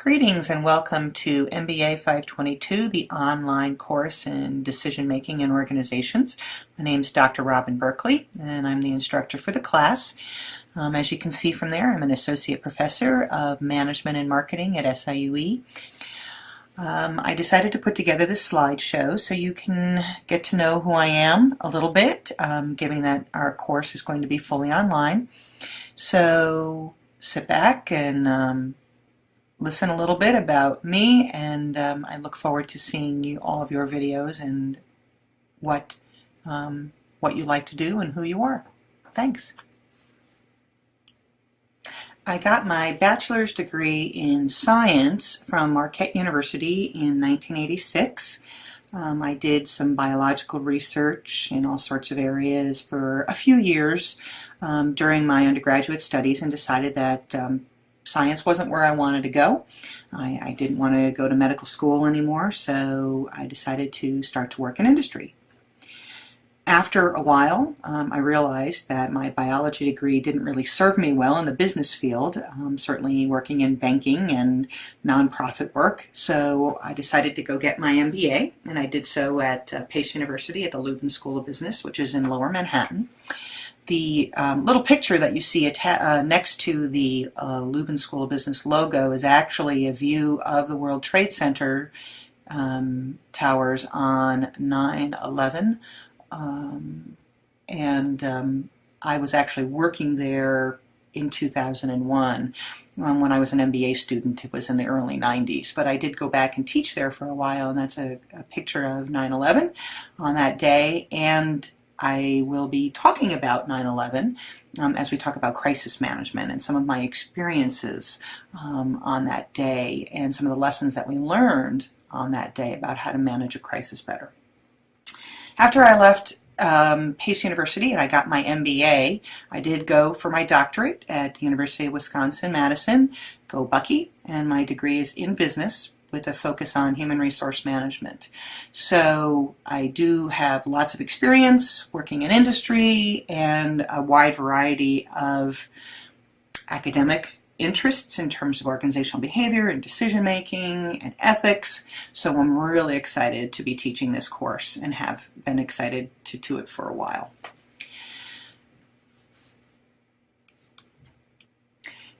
Greetings and welcome to MBA 522, the online course in decision making and organizations. My name is Dr. Robin Berkeley and I'm the instructor for the class. As you can see from there, I'm an associate professor of management and marketing at SIUE. I decided to put together this slideshow so you can get to know who I am a little bit, given that our course is going to be fully online. So sit back and listen a little bit about me, and I look forward to seeing all of your videos and what you like to do and who you are. Thanks. I got my bachelor's degree in science from Marquette University in 1986. I did some biological research in all sorts of areas for a few years during my undergraduate studies and decided that science wasn't where I wanted to go. I didn't want to go to medical school anymore, so I decided to start to work in industry. After a while, I realized that my biology degree didn't really serve me well in the business field, certainly working in banking and nonprofit work, so I decided to go get my MBA, and I did so at Pace University at the Lubin School of Business, which is in Lower Manhattan. The little picture that you see next to the Lubin School of Business logo is actually a view of the World Trade Center towers on 9/11. I was actually working there in 2001. When I was an MBA student, it was in the early 90s. But I did go back and teach there for a while, and that's a picture of 9/11 on that day. And I will be talking about 9/11 as we talk about crisis management and some of my experiences on that day and some of the lessons that we learned on that day about how to manage a crisis better. After I left Pace University and I got my MBA, I did go for my doctorate at the University of Wisconsin-Madison, go Bucky, and my degree is in business with a focus on human resource management. So I do have lots of experience working in industry and a wide variety of academic interests in terms of organizational behavior and decision making and ethics. So I'm really excited to be teaching this course and have been excited to do it for a while.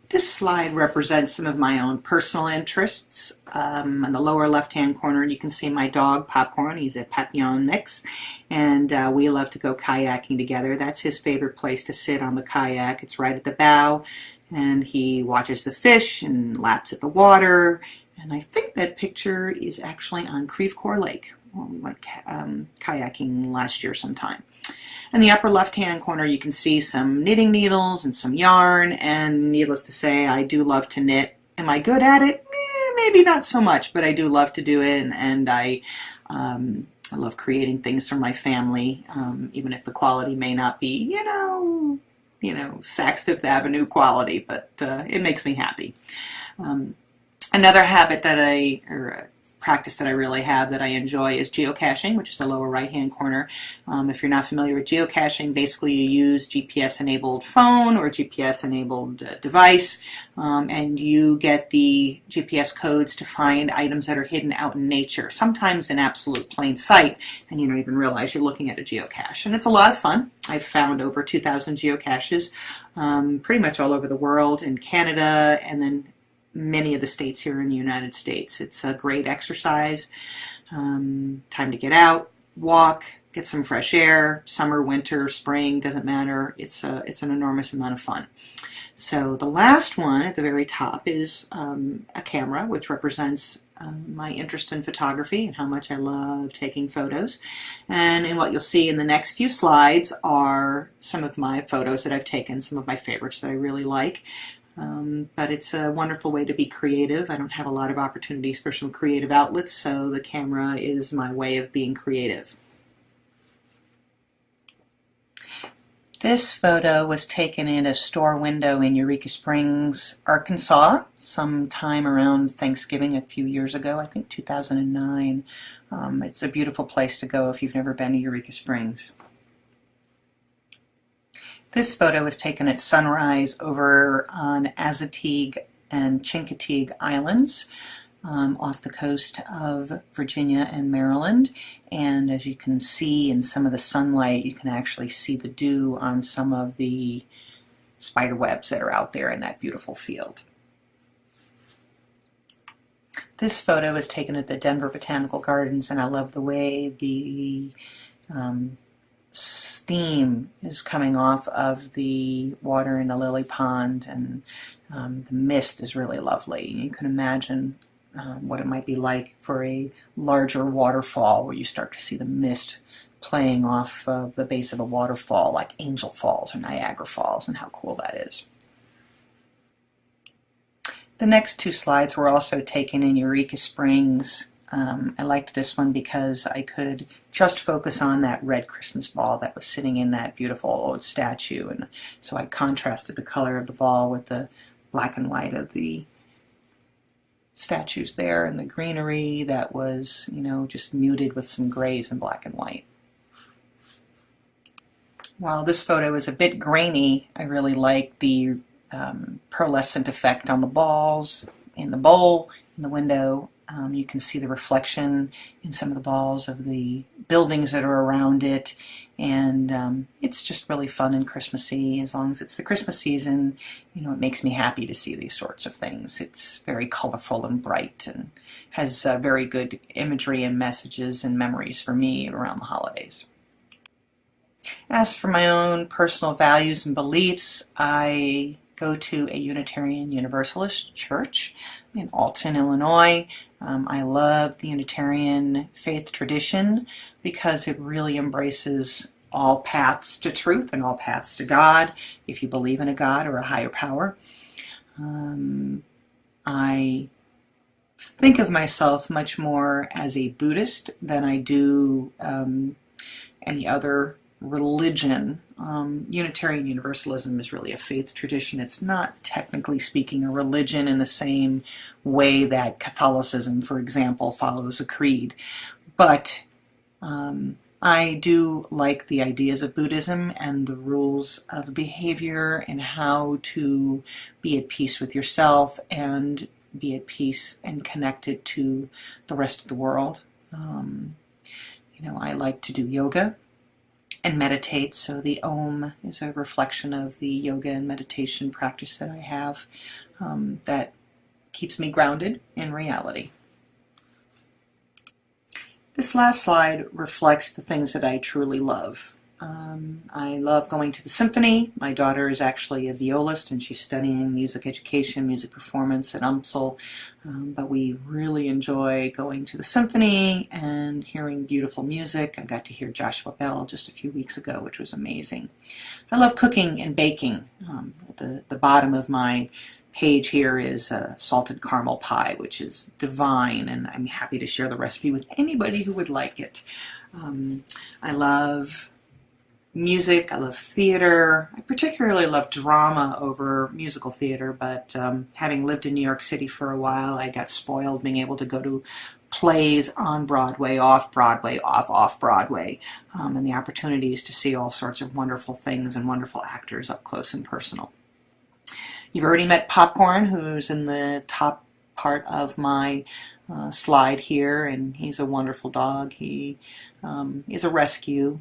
This slide represents some of my own personal interests. On the lower left-hand corner, you can see my dog, Popcorn. He's a Papillon mix, and we love to go kayaking together. That's his favorite place to sit on the kayak. It's right at the bow, and he watches the fish and laps at the water. And I think that picture is actually on Creve Coeur Lake. Well, we went kayaking last year sometime. In the upper left-hand corner, you can see some knitting needles and some yarn, and needless to say, I do love to knit. Am I good at it? Maybe not so much, but I do love to do it, and I love creating things for my family, even if the quality may not be, you know, Saks Fifth Avenue quality, but it makes me happy. Another habit or practice that I really have that I enjoy is geocaching, which is the lower right-hand corner. If you're not familiar with geocaching, basically you use GPS-enabled phone or GPS-enabled device, and you get the GPS codes to find items that are hidden out in nature, sometimes in absolute plain sight, and you don't even realize you're looking at a geocache. And it's a lot of fun. I've found over 2,000 geocaches, pretty much all over the world, in Canada, and then many of the states here in the United States. It's a great exercise, time to get out, walk, get some fresh air, summer, winter, spring, doesn't matter. It's an enormous amount of fun. So the last one at the very top is a camera, which represents my interest in photography and how much I love taking photos. And what you'll see in the next few slides are some of my photos that I've taken, some of my favorites that I really like. But it's a wonderful way to be creative. I don't have a lot of opportunities for some creative outlets, so the camera is my way of being creative. This photo was taken in a store window in Eureka Springs, Arkansas, sometime around Thanksgiving a few years ago, I think 2009. It's a beautiful place to go if you've never been to Eureka Springs. This photo was taken at sunrise over on Azateg and Chincoteague Islands off the coast of Virginia and Maryland. And as you can see in some of the sunlight, you can actually see the dew on some of the spider webs that are out there in that beautiful field. This photo is taken at the Denver Botanical Gardens, and I love the way the steam is coming off of the water in the lily pond, and the mist is really lovely. You can imagine what it might be like for a larger waterfall where you start to see the mist playing off of the base of a waterfall like Angel Falls or Niagara Falls, and how cool that is. The next two slides were also taken in Eureka Springs. I liked this one because I could just focus on that red Christmas ball that was sitting in that beautiful old statue, and so I contrasted the color of the ball with the black and white of the statues there, and the greenery that was, you know, just muted with some grays and black and white. While this photo is a bit grainy, I really like the pearlescent effect on the balls, in the bowl, in the window. You can see the reflection in some of the balls of the buildings that are around it, and it's just really fun and Christmassy. As long as it's the Christmas season, you know, it makes me happy to see these sorts of things. It's very colorful and bright and has very good imagery and messages and memories for me around the holidays. As for my own personal values and beliefs, I go to a Unitarian Universalist church in Alton, Illinois. I love the Unitarian faith tradition because it really embraces all paths to truth and all paths to God, if you believe in a God or a higher power. I think of myself much more as a Buddhist than I do any other religion. Unitarian Universalism is really a faith tradition. It's not, technically speaking, a religion in the same way that Catholicism, for example, follows a creed. But I do like the ideas of Buddhism and the rules of behavior and how to be at peace with yourself and be at peace and connected to the rest of the world. I like to do yoga and meditate, so the Om is a reflection of the yoga and meditation practice that I have that keeps me grounded in reality. This last slide reflects the things that I truly love. I love going to the symphony. My daughter is actually a violist and she's studying music education, music performance at UMSL, but we really enjoy going to the symphony and hearing beautiful music. I got to hear Joshua Bell just a few weeks ago, which was amazing. I love cooking and baking. The bottom of my page here is a salted caramel pie, which is divine, and I'm happy to share the recipe with anybody who would like it. I love music, I love theater. I particularly love drama over musical theater, but having lived in New York City for a while, I got spoiled being able to go to plays on Broadway, off-Broadway, off-Broadway, and the opportunities to see all sorts of wonderful things and wonderful actors up close and personal. You've already met Popcorn, who's in the top part of my slide here, and he's a wonderful dog. He is a rescue,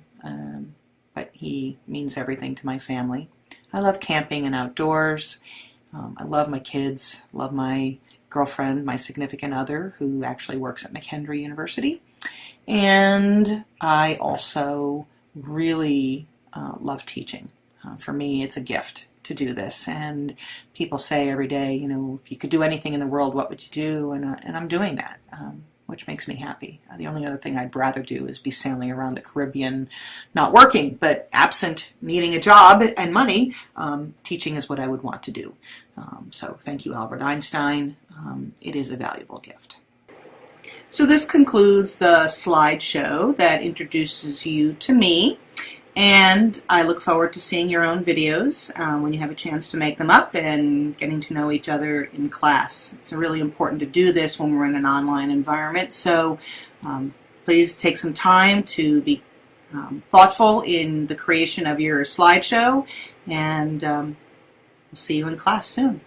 but he means everything to my family. I love camping and outdoors. I love my kids, love my girlfriend, my significant other, who actually works at McHenry University. And I also really love teaching. For me, it's a gift to do this. And people say every day, if you could do anything in the world, what would you do? And I'm doing that, which makes me happy. The only other thing I'd rather do is be sailing around the Caribbean, not working, but absent needing a job and money. Teaching is what I would want to do. So thank you, Albert Einstein. It is a valuable gift. So this concludes the slideshow that introduces you to me. And I look forward to seeing your own videos when you have a chance to make them up and getting to know each other in class. It's really important to do this when we're in an online environment, so please take some time to be thoughtful in the creation of your slideshow, and we'll see you in class soon.